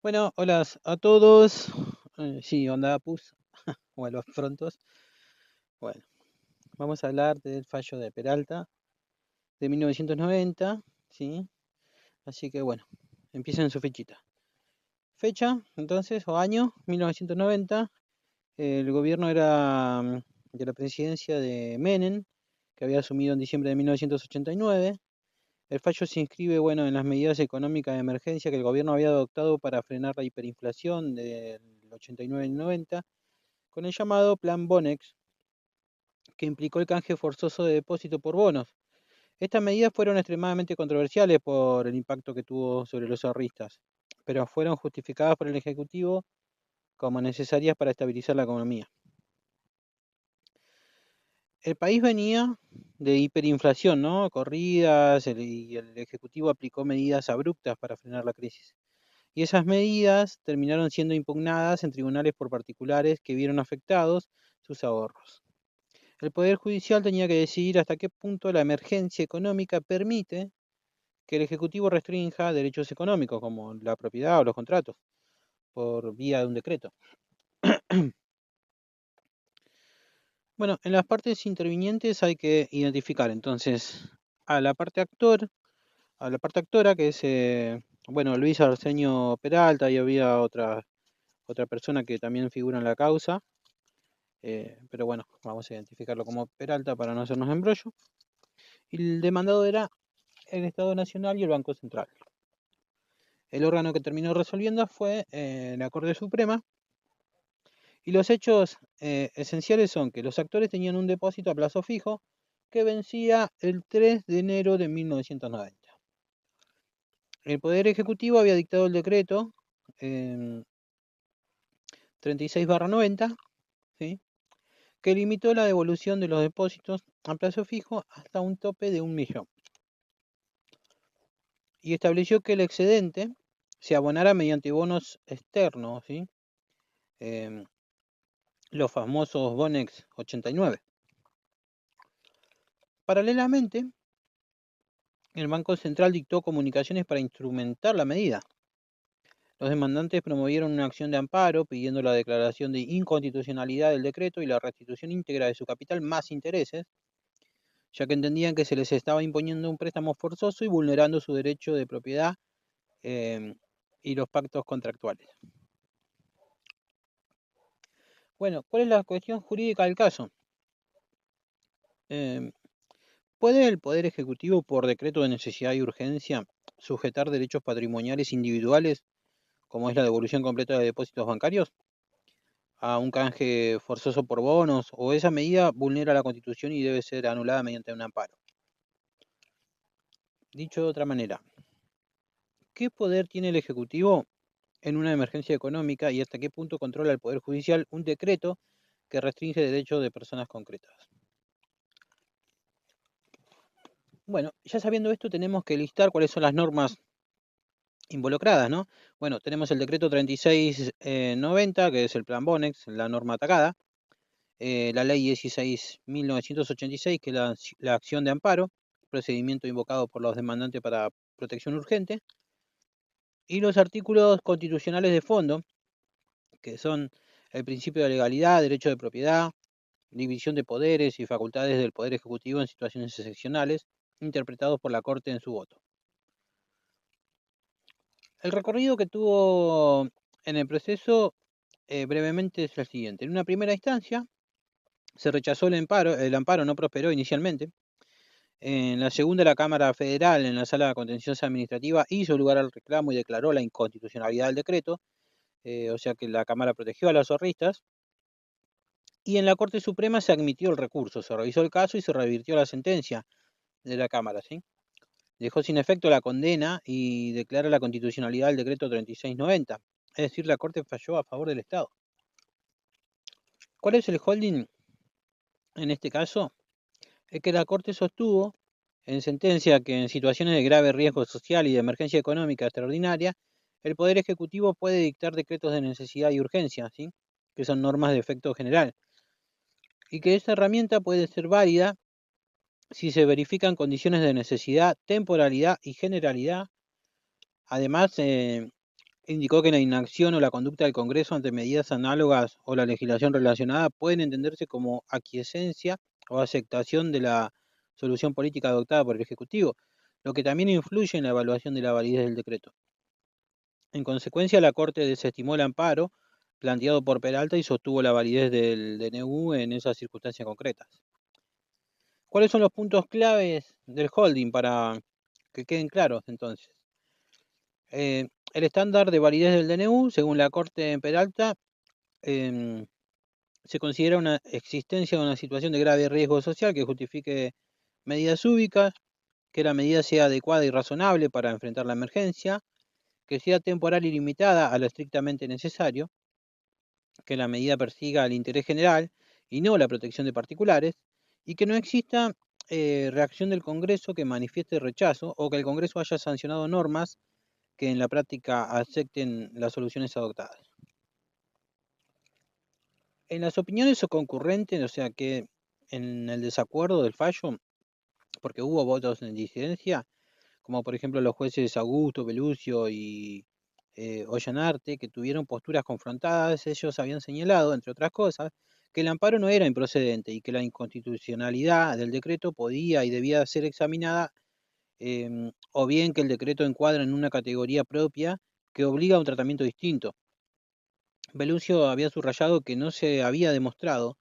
Bueno, hola a todos. Sí, onda Apus, o a los prontos. Bueno, vamos a hablar del fallo de Peralta de 1990, ¿sí? Así que bueno, empiecen su fechita. Fecha, entonces, o año, 1990. El gobierno era de la presidencia de Menem, que había asumido en diciembre de 1989. El fallo se inscribe, bueno, en las medidas económicas de emergencia que el gobierno había adoptado para frenar la hiperinflación del 89 y 90 con el llamado Plan Bonex, que implicó el canje forzoso de depósito por bonos. Estas medidas fueron extremadamente controversiales por el impacto que tuvo sobre los ahorristas, pero fueron justificadas por el Ejecutivo como necesarias para estabilizar la economía. El país venía de hiperinflación, ¿no? Corridas, y el Ejecutivo aplicó medidas abruptas para frenar la crisis. Y esas medidas terminaron siendo impugnadas en tribunales por particulares que vieron afectados sus ahorros. El Poder Judicial tenía que decidir hasta qué punto la emergencia económica permite que el Ejecutivo restrinja derechos económicos, como la propiedad o los contratos, por vía de un decreto. Bueno, en las partes intervinientes hay que identificar entonces a la parte actor, a la parte actora, que es bueno, Luis Arsenio Peralta, y había otra persona que también figura en la causa, pero bueno, vamos a identificarlo como Peralta para no hacernos embrollo. Y el demandado era el Estado Nacional y el Banco Central. El órgano que terminó resolviendo fue la Corte Suprema, y los hechos esenciales son que los actores tenían un depósito a plazo fijo que vencía el 3 de enero de 1990. El Poder Ejecutivo había dictado el decreto 36/90, ¿sí?, que limitó la devolución de los depósitos a plazo fijo hasta un tope de 1.000.000 y estableció que el excedente se abonara mediante bonos externos, ¿sí? Em, los famosos Bonex 89. Paralelamente, el Banco Central dictó comunicaciones para instrumentar la medida. Los demandantes promovieron una acción de amparo pidiendo la declaración de inconstitucionalidad del decreto y la restitución íntegra de su capital más intereses, ya que entendían que se les estaba imponiendo un préstamo forzoso y vulnerando su derecho de propiedad eh, y los pactos contractuales. Bueno, ¿cuál es la cuestión jurídica del caso? Eh, ¿Puede el Poder Ejecutivo, por decreto de necesidad y urgencia, sujetar derechos patrimoniales individuales, como es la devolución completa de depósitos bancarios, a un canje forzoso por bonos, o esa medida vulnera la Constitución y debe ser anulada mediante un amparo? Dicho de otra manera, ¿qué poder tiene el Ejecutivo en una emergencia económica y hasta qué punto controla el Poder Judicial un decreto que restringe derechos de personas concretas? Bueno, ya sabiendo esto, tenemos que listar cuáles son las normas involucradas, ¿no? Bueno, tenemos el decreto 3690, que es el Plan Bonex, la norma atacada, la ley 16.986, que es la acción de amparo, procedimiento invocado por los demandantes para protección urgente, y los artículos constitucionales de fondo, que son el principio de legalidad, derecho de propiedad, división de poderes y facultades del Poder Ejecutivo en situaciones excepcionales, interpretados por la Corte en su voto. El recorrido que tuvo en el proceso brevemente es el siguiente. En una primera instancia se rechazó el amparo no prosperó inicialmente. En la segunda, la Cámara Federal, en la Sala Contenciosa Administrativa, hizo lugar al reclamo y declaró la inconstitucionalidad del decreto, o sea que la Cámara protegió a los ahorristas. Y en la Corte Suprema se admitió el recurso, se revisó el caso y se revirtió la sentencia de la Cámara, ¿sí? Dejó sin efecto la condena y declara la constitucionalidad del decreto 3690. Es decir, la Corte falló a favor del Estado. ¿Cuál es el holding en este caso? Es que la Corte sostuvo en sentencia que en situaciones de grave riesgo social y de emergencia económica extraordinaria, el Poder Ejecutivo puede dictar decretos de necesidad y urgencia, ¿sí?, que son normas de efecto general, y que esta herramienta puede ser válida si se verifican condiciones de necesidad, temporalidad y generalidad. Además, indicó que la inacción o la conducta del Congreso ante medidas análogas o la legislación relacionada pueden entenderse como aquiescencia o aceptación de la solución política adoptada por el Ejecutivo, lo que también influye en la evaluación de la validez del decreto. En consecuencia, la Corte desestimó el amparo planteado por Peralta y sostuvo la validez del DNU en esas circunstancias concretas. ¿Cuáles son los puntos claves del holding para que queden claros entonces? El estándar de validez del DNU, según la Corte en Peralta, se considera una existencia de una situación de grave riesgo social que justifique medidas súbicas, que la medida sea adecuada y razonable para enfrentar la emergencia, que sea temporal y limitada a lo estrictamente necesario, que la medida persiga el interés general y no la protección de particulares, y que no exista reacción del Congreso que manifieste rechazo o que el Congreso haya sancionado normas que en la práctica acepten las soluciones adoptadas. En las opiniones o concurrentes, o sea que en el desacuerdo del fallo, porque hubo votos en disidencia, como por ejemplo los jueces Augusto, Pelucio y Ollanarte, que tuvieron posturas confrontadas, ellos habían señalado, entre otras cosas, que el amparo no era improcedente y que la inconstitucionalidad del decreto podía y debía ser examinada, o bien que el decreto encuadra en una categoría propia que obliga a un tratamiento distinto. Pelucio había subrayado que no se había demostrado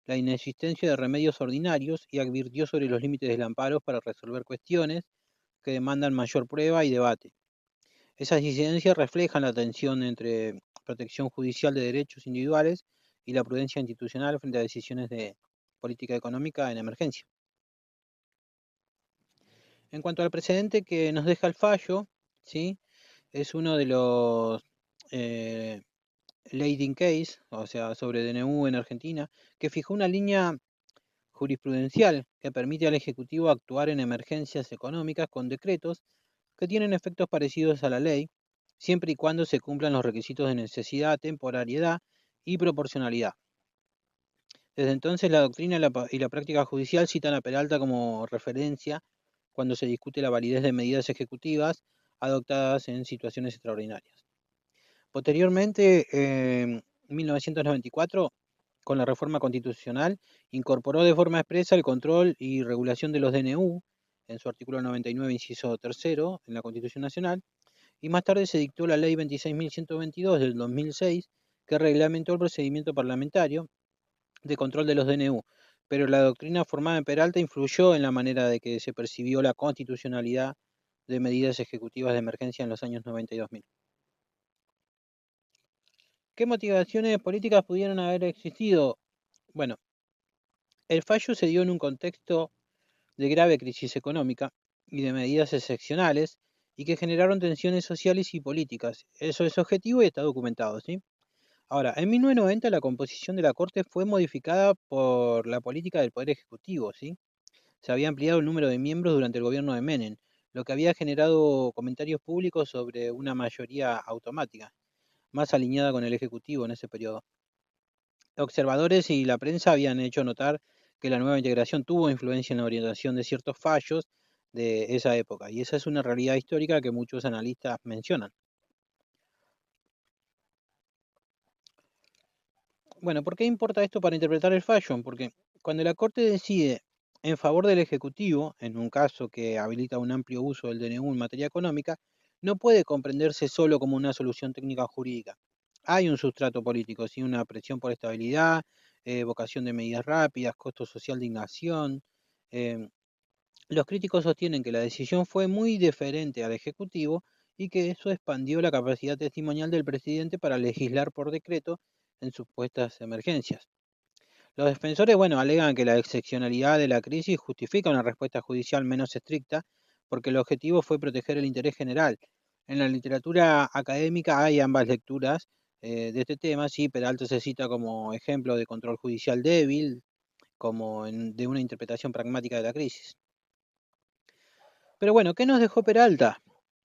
la inexistencia de remedios ordinarios y advirtió sobre los límites del amparo para resolver cuestiones que demandan mayor prueba y debate. Esas disidencias reflejan la tensión entre protección judicial de derechos individuales y la prudencia institucional frente a decisiones de política económica en emergencia. En cuanto al precedente que nos deja el fallo, ¿sí? Es uno de los leading case, o sea, sobre DNU en Argentina, que fijó una línea jurisprudencial que permite al Ejecutivo actuar en emergencias económicas con decretos que tienen efectos parecidos a la ley, siempre y cuando se cumplan los requisitos de necesidad, temporariedad y proporcionalidad. Desde entonces, la doctrina y la práctica judicial citan a Peralta como referencia cuando se discute la validez de medidas ejecutivas adoptadas en situaciones extraordinarias. Posteriormente, en 1994, con la reforma constitucional, incorporó de forma expresa el control y regulación de los DNU en su artículo 99, inciso tercero, en la Constitución Nacional, y más tarde se dictó la Ley 26.122 del 2006, que reglamentó el procedimiento parlamentario de control de los DNU, pero la doctrina formada en Peralta influyó en la manera de que se percibió la constitucionalidad de medidas ejecutivas de emergencia en los años 90 y 2000. ¿Qué motivaciones políticas pudieron haber existido? Bueno, el fallo se dio en un contexto de grave crisis económica y de medidas excepcionales y que generaron tensiones sociales y políticas. Eso es objetivo y está documentado, ¿sí? Ahora, en 1990 la composición de la Corte fue modificada por la política del Poder Ejecutivo, ¿sí? Se había ampliado el número de miembros durante el gobierno de Menem, lo que había generado comentarios públicos sobre una mayoría automática, más alineada con el Ejecutivo en ese periodo. Observadores y la prensa habían hecho notar que la nueva integración tuvo influencia en la orientación de ciertos fallos de esa época, y esa es una realidad histórica que muchos analistas mencionan. Bueno, ¿por qué importa esto para interpretar el fallo? Porque cuando la Corte decide en favor del Ejecutivo, en un caso que habilita un amplio uso del DNU en materia económica, no puede comprenderse solo como una solución técnica jurídica. Hay un sustrato político, ¿sí? Una presión por estabilidad, vocación de medidas rápidas, costo social de inacción. eh, los críticos sostienen que la decisión fue muy diferente al Ejecutivo y que eso expandió la capacidad testimonial del presidente para legislar por decreto en supuestas emergencias. Los defensores, bueno, alegan que la excepcionalidad de la crisis justifica una respuesta judicial menos estricta porque el objetivo fue proteger el interés general. En la literatura académica hay ambas lecturas de este tema, sí, Peralta se cita como ejemplo de control judicial débil, como de una interpretación pragmática de la crisis. Pero bueno, ¿qué nos dejó Peralta?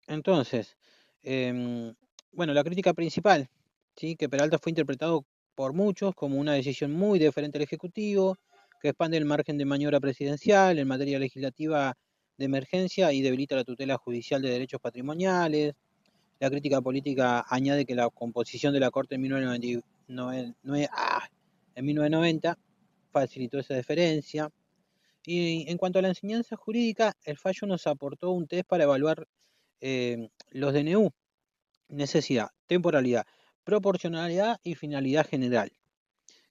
Entonces, bueno, la crítica principal, ¿sí? Que Peralta fue interpretado por muchos como una decisión muy diferente al Ejecutivo, que expande el margen de maniobra presidencial en materia legislativa de emergencia y debilita la tutela judicial de derechos patrimoniales. La crítica política añade que la composición de la Corte en 1990 facilitó esa deferencia. Y en cuanto a la enseñanza jurídica, el fallo nos aportó un test para evaluar los DNU: necesidad, temporalidad, proporcionalidad y finalidad general,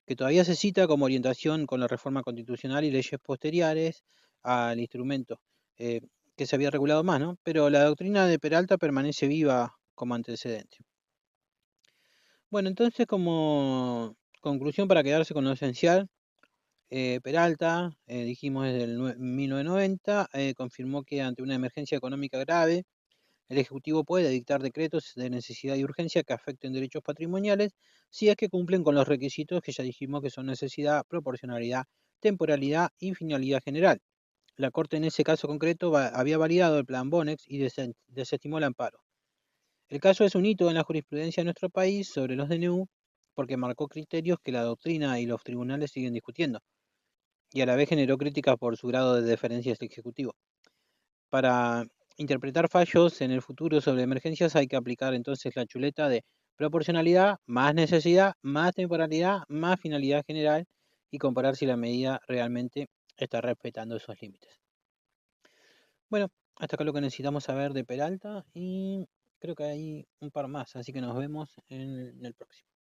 que todavía se cita como orientación con la reforma constitucional y leyes posteriores al instrumento, eh, que se había regulado más, ¿no? Pero la doctrina de Peralta permanece viva como antecedente. Bueno, entonces, como conclusión, para quedarse con lo esencial, Peralta, dijimos desde el 1990, confirmó que ante una emergencia económica grave, el Ejecutivo puede dictar decretos de necesidad y urgencia que afecten derechos patrimoniales si es que cumplen con los requisitos que ya dijimos, que son necesidad, proporcionalidad, temporalidad y finalidad general. La Corte en ese caso concreto había validado el plan Bonex y desestimó el amparo. El caso es un hito en la jurisprudencia de nuestro país sobre los DNU porque marcó criterios que la doctrina y los tribunales siguen discutiendo, y a la vez generó críticas por su grado de deferencia al Ejecutivo. Para interpretar fallos en el futuro sobre emergencias hay que aplicar entonces la chuleta de proporcionalidad más necesidad más temporalidad más finalidad general y comparar si la medida realmente está respetando esos límites. Bueno, hasta acá lo que necesitamos saber de Peralta, y creo que hay un par más, así que nos vemos en el próximo.